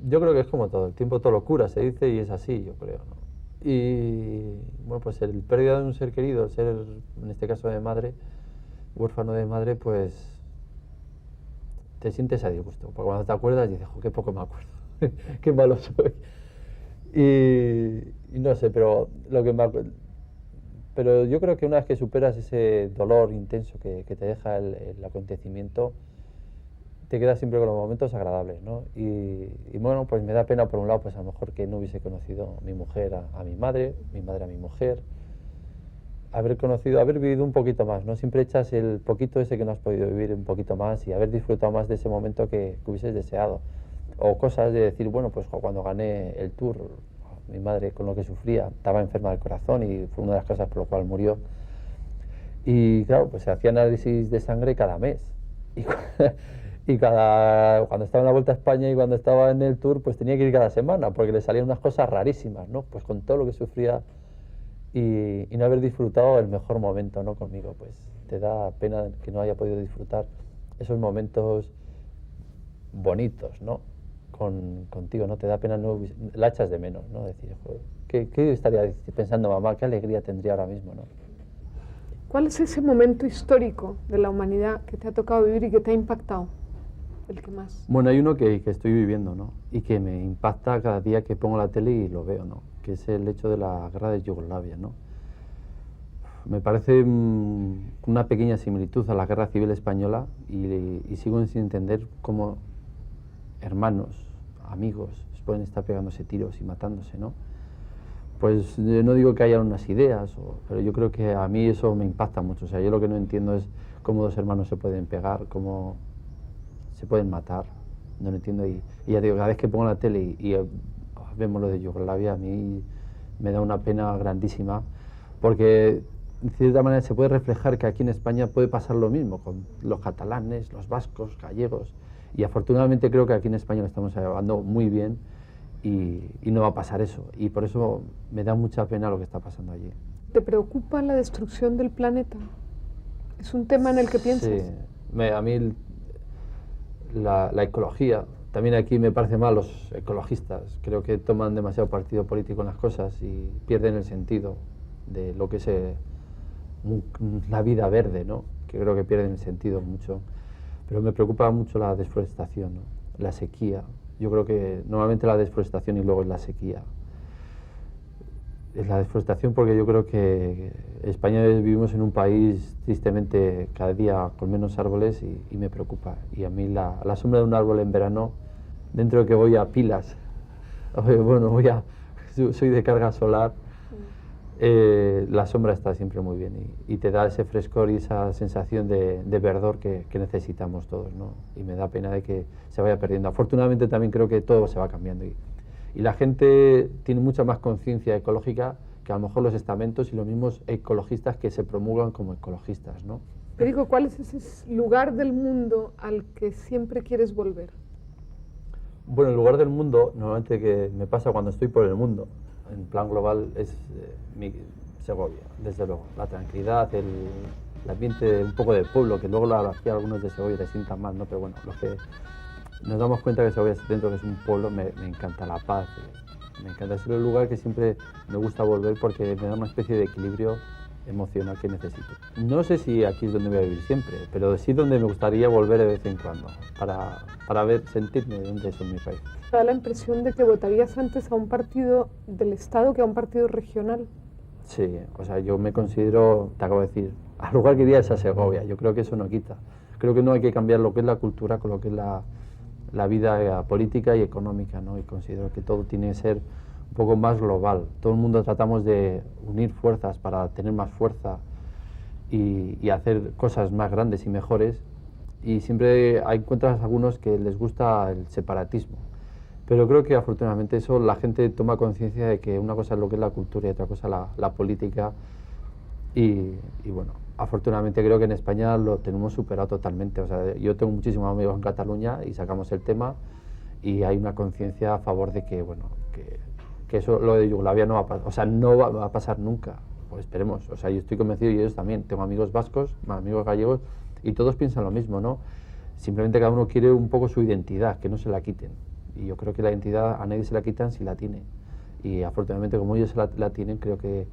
yo creo que es como todo. El tiempo todo lo cura, se dice, y es así, yo creo, ¿no? Y, bueno, pues el pérdida de un ser querido, el ser, en este caso de madre, huérfano de madre, pues te sientes a disgusto. Porque cuando te acuerdas dices, qué poco me acuerdo, qué malo soy. Y no sé, pero pero yo creo que una vez que superas ese dolor intenso que te deja el acontecimiento, te quedas siempre con los momentos agradables, ¿no? Y bueno, pues me da pena por un lado, pues a lo mejor que no hubiese conocido a mi mujer a mi madre a mi mujer, haber vivido un poquito más, ¿no? Siempre echas el poquito ese que no has podido vivir un poquito más y haber disfrutado más de ese momento que hubieses deseado. O cosas de decir, bueno, pues cuando gané el Tour, mi madre con lo que sufría, estaba enferma del corazón y fue una de las cosas por lo cual murió. Y claro, pues se hacía análisis de sangre cada mes. Y cuando estaba en la Vuelta a España y cuando estaba en el Tour, pues tenía que ir cada semana, porque le salían unas cosas rarísimas, ¿no? Pues con todo lo que sufría y no haber disfrutado el mejor momento, ¿no? Conmigo, pues te da pena que no haya podido disfrutar esos momentos bonitos, ¿no? Contigo, ¿no? Te da pena, no, la echas de menos, ¿no? Decir, joder, ¿qué estaría pensando mamá? ¿Qué alegría tendría ahora mismo, ¿no? ¿Cuál es ese momento histórico de la humanidad que te ha tocado vivir y que te ha impactado? El que más. Bueno, hay uno que estoy viviendo, ¿no? Y que me impacta cada día que pongo la tele y lo veo, ¿no? Que es el hecho de la guerra de Yugoslavia, ¿no? Me parece una pequeña similitud a la guerra civil española y sigo sin entender cómo hermanos, amigos, pueden estar pegándose tiros y matándose, ¿no? Pues no digo que haya unas ideas, pero yo creo que a mí eso me impacta mucho. O sea, yo lo que no entiendo es cómo dos hermanos se pueden pegar, cómo se pueden matar. No lo entiendo. Y ya digo, cada vez que pongo la tele y vemos lo de Yugoslavia, a mí me da una pena grandísima, porque de cierta manera se puede reflejar que aquí en España puede pasar lo mismo con los catalanes, los vascos, gallegos. Y afortunadamente creo que aquí en España lo estamos llevando muy bien y no va a pasar eso. Y por eso me da mucha pena lo que está pasando allí. ¿Te preocupa la destrucción del planeta? ¿Es un tema en el que piensas? Sí, a mí la ecología, también aquí me parece mal los ecologistas. Creo que toman demasiado partido político en las cosas y pierden el sentido de lo que es la vida verde, ¿no? Que creo que pierden el sentido mucho. Pero me preocupa mucho la desforestación, ¿no? La sequía. Yo creo que normalmente la desforestación y luego es la sequía. Es la desforestación porque yo creo que en España vivimos en un país tristemente cada día con menos árboles y me preocupa. Y a mí la sombra de un árbol en verano, dentro de que voy a pilas, bueno, soy de carga solar, la sombra está siempre muy bien y te da ese frescor y esa sensación de verdor que necesitamos todos, ¿no? Y me da pena de que se vaya perdiendo. Afortunadamente también creo que todo se va cambiando y la gente tiene mucha más conciencia ecológica que a lo mejor los estamentos y los mismos ecologistas que se promulgan como ecologistas, ¿no? Te digo, ¿cuál es ese lugar del mundo al que siempre quieres volver? Bueno, el lugar del mundo, normalmente que me pasa cuando estoy por el mundo, en plan global, es Segovia, desde luego. La tranquilidad, el ambiente un poco de pueblo, que luego aquí algunos de Segovia te sientan mal, ¿no? Pero bueno, los que nos damos cuenta que Segovia dentro que es un pueblo, me encanta la paz, me encanta. Es el lugar que siempre me gusta volver porque me da una especie de equilibrio emocional que necesito. No sé si aquí es donde voy a vivir siempre, pero sí donde me gustaría volver de vez en cuando, para ver, sentirme de dónde son mis raíces. Me da la impresión de que votarías antes a un partido del Estado que a un partido regional. Sí, o sea, yo me considero, te acabo de decir, al lugar que iría es a Segovia. Yo creo que eso no quita. Creo que no hay que cambiar lo que es la cultura con lo que es la vida política y económica, ¿no? Y considero que todo tiene que ser un poco más global. Todo el mundo tratamos de unir fuerzas para tener más fuerza y hacer cosas más grandes y mejores. Y siempre encuentras algunos que les gusta el separatismo. Pero creo que afortunadamente eso la gente toma conciencia de que una cosa es lo que es la cultura y otra cosa la política. Y bueno, afortunadamente creo que en España lo tenemos superado totalmente. O sea, yo tengo muchísimos amigos en Cataluña y sacamos el tema y hay una conciencia a favor de que, bueno, que eso, lo de Yugoslavia no va a pasar, o sea, no va a pasar nunca. Pues esperemos. O sea, yo estoy convencido y ellos también. Tengo amigos vascos, amigos gallegos y todos piensan lo mismo, ¿no? Simplemente cada uno quiere un poco su identidad, que no se la quiten. Y yo creo que la identidad a nadie se la quitan si la tiene. Y afortunadamente, como ellos la tienen, creo que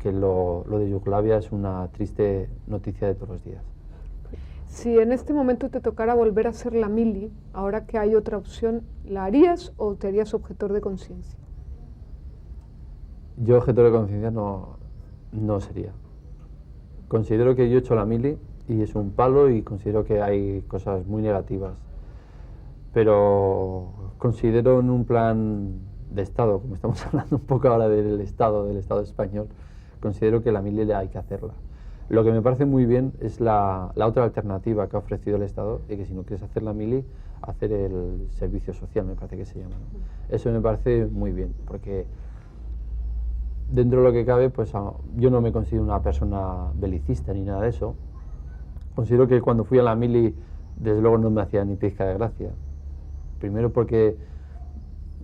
lo de Yugoslavia es una triste noticia de todos los días. Si en este momento te tocara volver a hacer la mili, ahora que hay otra opción, ¿la harías o te harías objetor de conciencia? Yo objetor de conciencia no sería. Considero que yo he hecho la mili y es un palo y considero que hay cosas muy negativas. Pero considero en un plan de Estado, como estamos hablando un poco ahora del Estado español, considero que la mili hay que hacerla. Lo que me parece muy bien es la otra alternativa que ha ofrecido el Estado, de que si no quieres hacer la mili, hacer el servicio social, me parece que se llama, ¿no? Eso me parece muy bien, porque dentro de lo que cabe, pues yo no me considero una persona belicista ni nada de eso. Considero que cuando fui a la mili, desde luego no me hacía ni pizca de gracia. Primero porque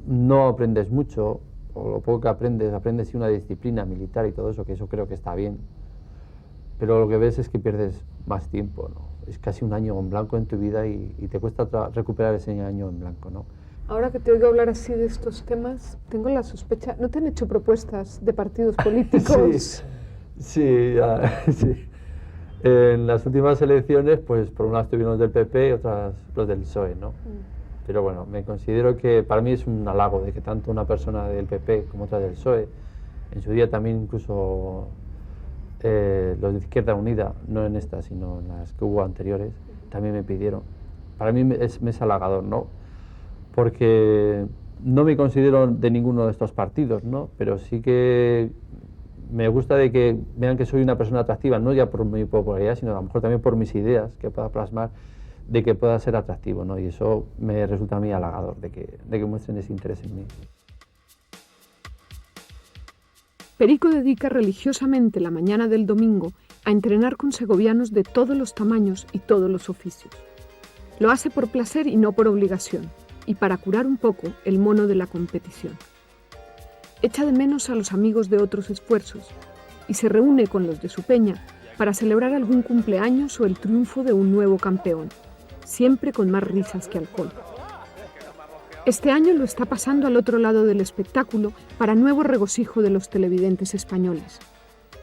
no aprendes mucho, o lo poco que aprendes sí una disciplina militar y todo eso, que eso creo que está bien. Pero lo que ves es que pierdes más tiempo, ¿no? Es casi un año en blanco en tu vida y te cuesta recuperar ese año en blanco, ¿no? Ahora que te oigo hablar así de estos temas, tengo la sospecha, ¿no te han hecho propuestas de partidos políticos? Sí. En las últimas elecciones, pues por un lado estuvieron los del PP y otras los del PSOE, ¿no? Pero bueno, me considero que para mí es un halago de que tanto una persona del PP como otra del PSOE, en su día también incluso los de Izquierda Unida, no en esta, sino en las que hubo anteriores, también me pidieron. Para mí me es halagador, ¿no? Porque no me considero de ninguno de estos partidos, ¿no? Pero sí que me gusta de que vean que soy una persona atractiva, no ya por mi popularidad, sino a lo mejor también por mis ideas que pueda plasmar, de que pueda ser atractivo, ¿no? Y eso me resulta a mí halagador, de que muestren ese interés en mí. Perico dedica religiosamente la mañana del domingo a entrenar con segovianos de todos los tamaños y todos los oficios. Lo hace por placer y no por obligación, y para curar un poco el mono de la competición. Echa de menos a los amigos de otros esfuerzos y se reúne con los de su peña para celebrar algún cumpleaños o el triunfo de un nuevo campeón, siempre con más risas que alcohol. Este año lo está pasando al otro lado del espectáculo para nuevo regocijo de los televidentes españoles,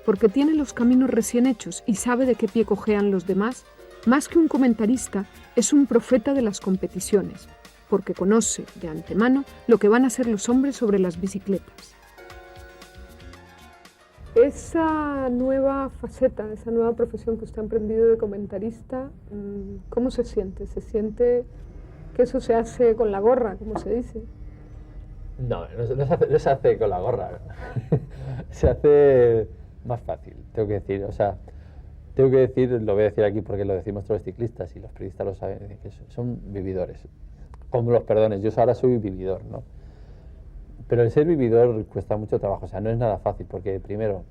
porque tiene los caminos recién hechos y sabe de qué pie cojean los demás. Más que un comentarista, es un profeta de las competiciones, porque conoce de antemano lo que van a hacer los hombres sobre las bicicletas. Esa nueva faceta, esa nueva profesión que usted ha emprendido de comentarista, ¿cómo se siente? ¿Se siente que eso se hace con la gorra, como se dice? No se hace con la gorra. Se hace más fácil, tengo que decir. O sea, tengo que decir, lo voy a decir aquí porque lo decimos todos los ciclistas y los periodistas lo saben, que son vividores. Como los perdones, yo ahora soy vividor, ¿no? Pero el ser vividor cuesta mucho trabajo, o sea, no es nada fácil, porque primero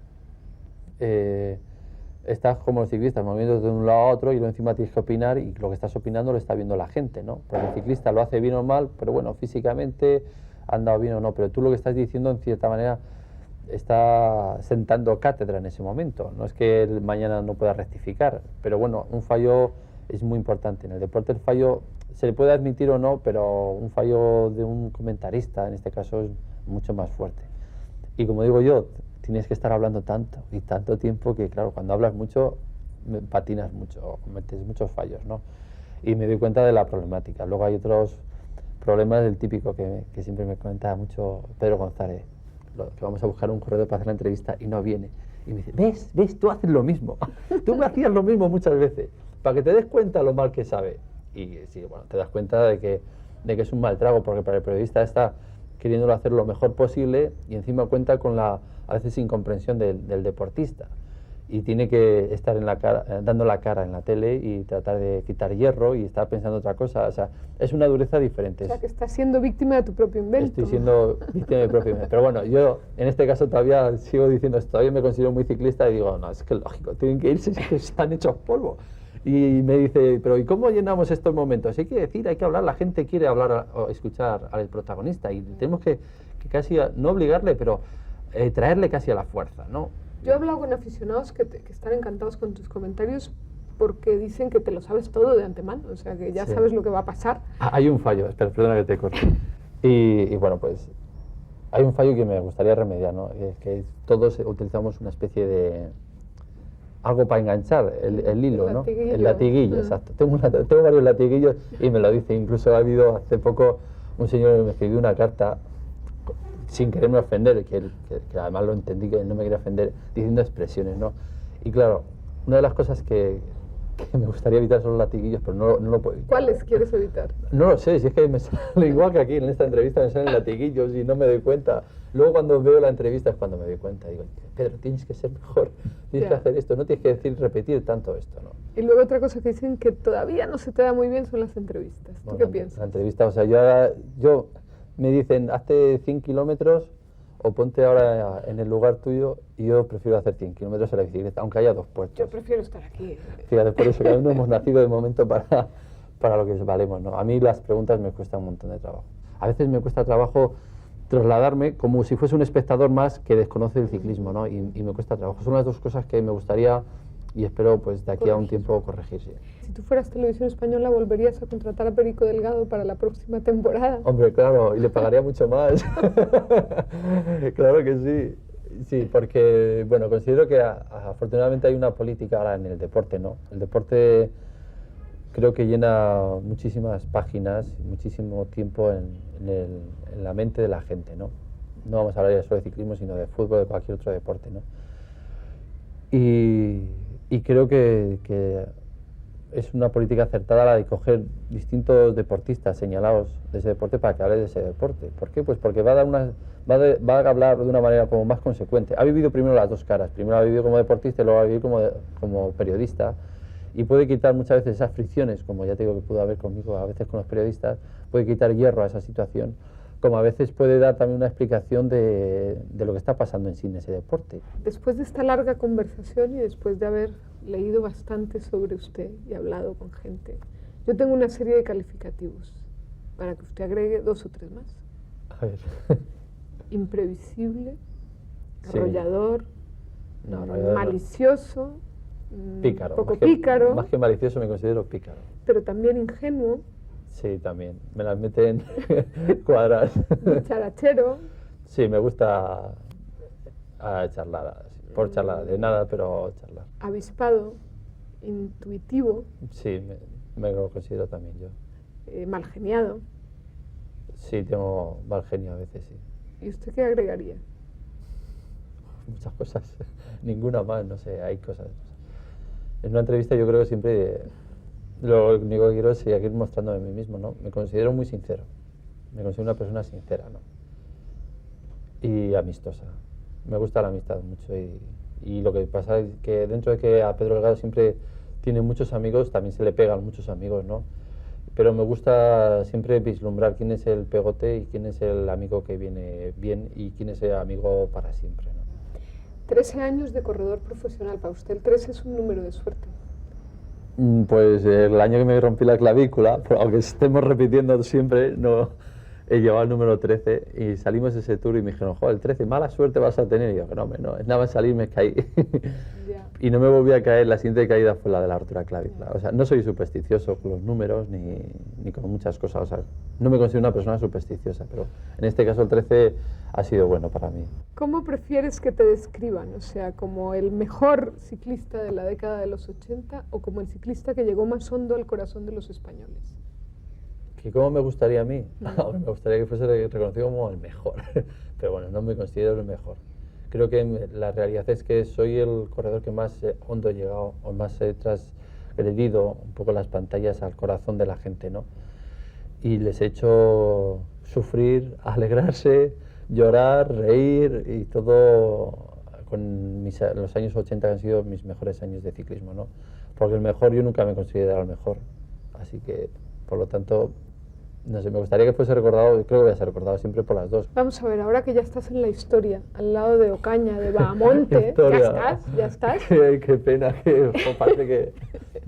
estás como los ciclistas moviéndote de un lado a otro y luego encima tienes que opinar y lo que estás opinando lo está viendo la gente, ¿no? Porque el ciclista lo hace bien o mal, pero bueno, físicamente ha andado bien o no, pero tú lo que estás diciendo en cierta manera está sentando cátedra en ese momento, no es que él mañana no pueda rectificar, pero bueno, un fallo es muy importante. En el deporte el fallo se le puede admitir o no, pero un fallo de un comentarista en este caso es mucho más fuerte. Y como digo yo, tienes que estar hablando tanto y tanto tiempo que claro, cuando hablas mucho patinas mucho, cometes muchos fallos, ¿no? Y me doy cuenta de la problemática. Luego hay otros problemas, el típico que siempre me comenta mucho Pedro González, que vamos a buscar un corredor para hacer la entrevista y no viene. Y me dice, ¿ves? Tú haces lo mismo. Tú me hacías lo mismo muchas veces, para que te des cuenta lo mal que sabe. Y sí, bueno, te das cuenta de que es un mal trago, porque para el periodista está queriéndolo hacer lo mejor posible y encima cuenta con la, a veces, incomprensión del deportista. Y tiene que estar dando la cara en la tele y tratar de quitar hierro y estar pensando otra cosa. O sea, es una dureza diferente. O sea, que estás siendo víctima de tu propio invento. Estoy siendo víctima de mi propio invento. Pero bueno, yo en este caso todavía sigo diciendo esto. Todavía me considero muy ciclista y digo, no, es que lógico, tienen que irse, es que están hechos polvo. Y me dice, pero ¿y cómo llenamos estos momentos? Hay que decir, hay que hablar, la gente quiere hablar o escuchar al protagonista y tenemos que casi, no obligarle, pero traerle casi a la fuerza, ¿no? Yo he hablado con aficionados que están encantados con tus comentarios porque dicen que te lo sabes todo de antemano, o sea, que ya Sí. sabes lo que va a pasar. Hay un fallo, espera, perdona que te corte. Y bueno, pues hay un fallo que me gustaría remediar, ¿no? Es que todos utilizamos una especie de algo para enganchar, el hilo, ¿no? latiguillo. El latiguillo, exacto. Tengo varios latiguillos y me lo dice. Incluso ha habido hace poco un señor que me escribió una carta sin quererme ofender, que además lo entendí, que no me quería ofender, diciendo expresiones, ¿no? Y claro, una de las cosas que me gustaría evitar son los latiguillos, pero no lo puedo evitar. ¿Cuáles quieres evitar? No lo sé, si es que me sale igual que aquí en esta entrevista, me salen latiguillos y no me doy cuenta. Luego cuando veo la entrevista es cuando me doy cuenta, digo, Pedro, tienes que ser mejor, tienes que hacer esto, no tienes que repetir tanto esto, ¿no? Y luego otra cosa que dicen que todavía no se te da muy bien son las entrevistas. ¿Tú Bueno, qué piensas? La entrevista, o sea, yo me dicen, hazte 100 kilómetros o ponte ahora en el lugar tuyo y yo prefiero hacer 100 kilómetros en la bicicleta, aunque haya dos puertos. Yo prefiero estar aquí. Fíjate, por eso cada uno hemos nacido de momento para lo que valemos, ¿no? A mí las preguntas me cuestan un montón de trabajo. A veces me cuesta trabajo trasladarme como si fuese un espectador más que desconoce el ciclismo, ¿no? Y me cuesta trabajo. Son las dos cosas que me gustaría y espero pues de aquí a un tiempo corregir. Sí. Si tú fueras Televisión Española, ¿volverías a contratar a Perico Delgado para la próxima temporada? Hombre, claro, y le pagaría mucho más. Claro que sí. Sí, porque, bueno, considero que afortunadamente hay una política ahora en el deporte, ¿no? El deporte creo que llena muchísimas páginas, muchísimo tiempo en la mente de la gente, ¿no? No vamos a hablar ya solo de ciclismo, sino de fútbol, de cualquier otro deporte, ¿no? Y creo que es una política acertada la de coger distintos deportistas señalados de ese deporte para que hable de ese deporte. ¿Por qué? Pues porque va a hablar de una manera como más consecuente. Ha vivido primero las dos caras. Primero ha vivido como deportista y luego ha vivido como periodista. Y puede quitar muchas veces esas fricciones, como ya te digo que pudo haber conmigo, a veces con los periodistas, puede quitar hierro a esa situación, como a veces puede dar también una explicación de lo que está pasando en sí en ese deporte. Después de esta larga conversación y después de haber leído bastante sobre usted y hablado con gente, yo tengo una serie de calificativos para que usted agregue 2 o 3 más. A ver. Imprevisible, Sí. arrollador, No, no, malicioso, pícaro. poco pícaro, Más que malicioso me considero pícaro. pero también ingenuo, Sí, también. Me las meten cuadras. charachero, Sí, me gusta charlar, por charlar, de nada, pero charlar. avispado, intuitivo, Sí, me lo considero también yo. malgeniado. Sí, tengo mal genio a veces, sí. ¿Y usted qué agregaría? Muchas cosas, ninguna más, no sé, hay cosas. En una entrevista yo creo que siempre lo único que quiero es seguir mostrándome a mí mismo, ¿no? Me considero muy sincero, me considero una persona sincera, ¿no? Y amistosa. Me gusta la amistad mucho y lo que pasa es que dentro de que a Pedro Delgado siempre tiene muchos amigos, también se le pegan muchos amigos, ¿no? pero me gusta siempre vislumbrar quién es el pegote y quién es el amigo que viene bien y quién es el amigo para siempre, ¿no? 13 años de corredor profesional, para usted el 13 es un número de suerte. Pues el año que me rompí la clavícula, aunque estemos repitiendo siempre, no, he llevado el número 13 y salimos de ese tour y me dijeron, joder, el 13, mala suerte vas a tener. Y yo, no, nada más salir me caí. Ya. Y no me volví a caer, la siguiente caída fue la de la rotura clavícula. O sea, no soy supersticioso con los números ni con muchas cosas. O sea, no me considero una persona supersticiosa, pero en este caso el 13 ha sido bueno para mí. ¿Cómo prefieres que te describan? O sea, ¿como el mejor ciclista de la década de los 80 o como el ciclista que llegó más hondo al corazón de los españoles? ¿Que cómo me gustaría a mí? Me gustaría que fuese reconocido como el mejor, pero bueno, no me considero el mejor. Creo que la realidad es que soy el corredor que más hondo he llegado, o más he transgredido un poco las pantallas al corazón de la gente, ¿no? Y les he hecho sufrir, alegrarse, llorar, reír y todo con los años 80 que han sido mis mejores años de ciclismo, ¿no? Porque el mejor, yo nunca me considero el mejor, así que por lo tanto, no sé, me gustaría que fuese recordado, creo que voy a ser recordado siempre por las dos. Vamos a ver, ahora que ya estás en la historia, al lado de Ocaña, de Bahamonte, ya estás. Qué pena, que parece que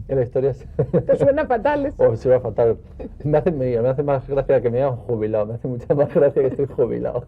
en la historia Te suena fatal eso. suena fatal. Me hace más gracia que me hayan jubilado, me hace mucha más gracia que estoy jubilado.